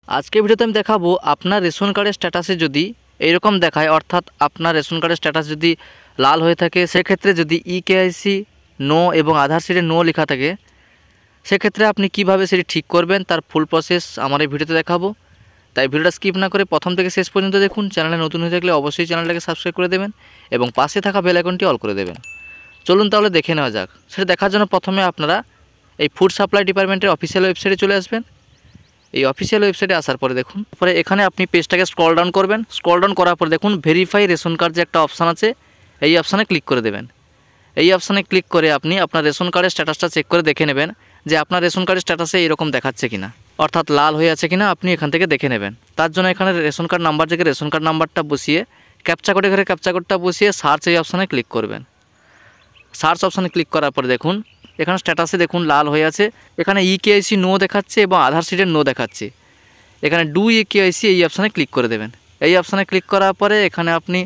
আজকে ভিডিওতে আমি দেখাবো আপনার রেশন কার্ডের স্ট্যাটাসে যদি এইরকম দেখায়, অর্থাৎ আপনার রেশন কার্ডের স্ট্যাটাস যদি লাল হয়ে থাকে, সেক্ষেত্রে যদি ইকেআইসি নো এবং আধার সিটে নো লেখা থাকে, সেক্ষেত্রে আপনি কিভাবে সেটি ঠিক করবেন তার ফুল প্রসেস আমার এই ভিডিওতে দেখাবো। তাই ভিডিওটা স্কিপ না করে প্রথম থেকে শেষ পর্যন্ত দেখুন। চ্যানেলে নতুন হয়ে থাকলে অবশ্যই চ্যানেলটাকে সাবস্ক্রাইব করে দেবেন এবং পাশে থাকা বেল আইকনটি অল করে দেবেন। চলুন তাহলে দেখে নেওয়া যাক। সেটা দেখার জন্য প্রথমে আপনারা এই ফুড সাপ্লাই ডিপার্টমেন্টের অফিসিয়াল ওয়েবসাইটে চলে আসবেন। এই অফিসিয়াল ওয়েবসাইটে আসার পরে দেখুন, পরে এখানে আপনি পেজটাকে স্ক্রল ডাউন করবেন। স্ক্রল ডাউন করার পর দেখুন ভেরিফাই রেশন কার্ড যে একটা অপশান আছে, এই অপশানে ক্লিক করে দেবেন। এই অপশানে ক্লিক করে আপনি আপনার রেশন কার্ডের স্ট্যাটাসটা চেক করে দেখে নেবেন যে আপনার রেশন কার্ডের স্ট্যাটাসে এরকম দেখাচ্ছে কিনা, অর্থাৎ লাল হয়ে আছে কিনা আপনি এখান থেকে দেখে নেবেন। তার জন্য এখানে রেশন কার্ড নাম্বার থেকে রেশন কার্ড নাম্বারটা বসিয়ে ক্যাপচা কোডে ঘরে ক্যাপচা কোডটা বসিয়ে সার্চ এই অপশানে ক্লিক করবেন। সার্চ অপশানে ক্লিক করার পরে দেখুন এখানে স্ট্যাটাসে দেখুন লাল হয়ে আছে, এখানে ইকেআইসি নো দেখাচ্ছে এবং আধার সিটের নো দেখাচ্ছে। এখানে ডু ইকেআইসি এই অপশানে ক্লিক করে দেবেন। এই অপশানে ক্লিক করার পরে এখানে আপনি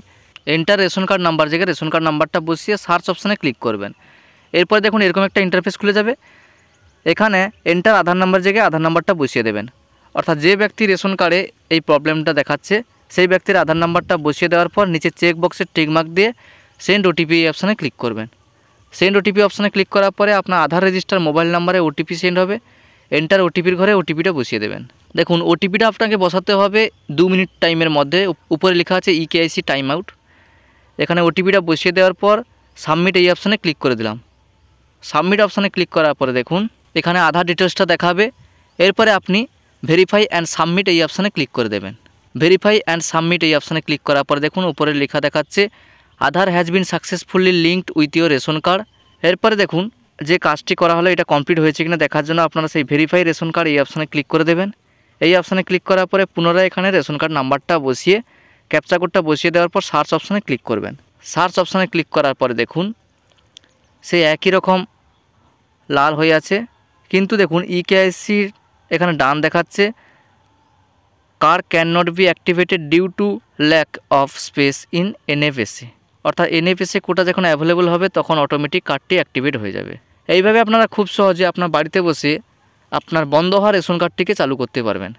এন্টার রেশন কার্ড নাম্বার জায়গায় রেশন কার্ড নাম্বারটা বসিয়ে সার্চ অপশানে ক্লিক করবেন। এরপরে দেখুন এরকম একটা ইন্টারফেস খুলে যাবে। এখানে এন্টার আধার নাম্বার জায়গায় আধার নাম্বারটা বসিয়ে দেবেন, অর্থাৎ যে ব্যক্তি রেশন কার্ডে এই প্রবলেমটা দেখাচ্ছে সেই ব্যক্তির আধার নাম্বারটা বসিয়ে দেওয়ার পর নিচে চেক বক্সের টিকমার্ক দিয়ে সেন্ড ওটিপি এই অপশানে ক্লিক করবেন। সেন্ড ওটিপি অপশানে ক্লিক করার পরে আপনার আধার রেজিস্টার মোবাইল নাম্বারে ওটিপি সেন্ড হবে। এন্টার ওটিপির ঘরে ওটিপিটা বসিয়ে দেবেন। দেখুন ওটিপিটা আপনাকে বসাতে হবে 2 মিনিট টাইমের মধ্যে। উপরে লেখা আছে ইকেআইসি টাইম আউট। এখানে ওটিপিটা বসিয়ে দেওয়ার পর সাবমিট এই অপশানে ক্লিক করে দিলাম। সাবমিট অপশানে ক্লিক করার পরে দেখুন এখানে আধার ডিটেলসটা দেখাবে। এরপরে আপনি ভেরিফাই অ্যান্ড সাবমিট এই অপশানে ক্লিক করে দেবেন। ভেরিফাই অ্যান্ড সাবমিট এই অপশানে ক্লিক করার পরে দেখুন উপরে লেখা দেখাচ্ছে Aadhaar has been successfully linked with your ration card. এরপরে দেখুন যে কাজটি করা হলো এটা কমপ্লিট হয়েছে কিনা দেখার জন্য আপনারা সেই ভেরিফাই রেশন কার্ড এই অপশানে ক্লিক করে দেবেন। এই অপশানে ক্লিক করার পরে পুনরায় এখানে রেশন কার্ড নাম্বারটা বসিয়ে ক্যাপচা কোডটা বসিয়ে দেওয়ার পর সার্চ অপশানে ক্লিক করবেন। সার্চ অপশানে ক্লিক করার পরে দেখুন সেই একই রকম লাল হয়ে আছে, কিন্তু দেখুন ইকেআইসির এখানে ডান দেখাচ্ছে card can not be activated due to lack of space in NFSA, অর্থাৎ এনএফএসএ কোটা যখন অ্যাভেলেবল হবে তখন অটোমেটিক কার্ডটি অ্যাক্টিভেট হয়ে যাবে। এইভাবে আপনারা খুব সহজে আপনার বাড়িতে বসে আপনার বন্ধ হওয়া রেশন কার্ডটিকে চালু করতে পারবেন।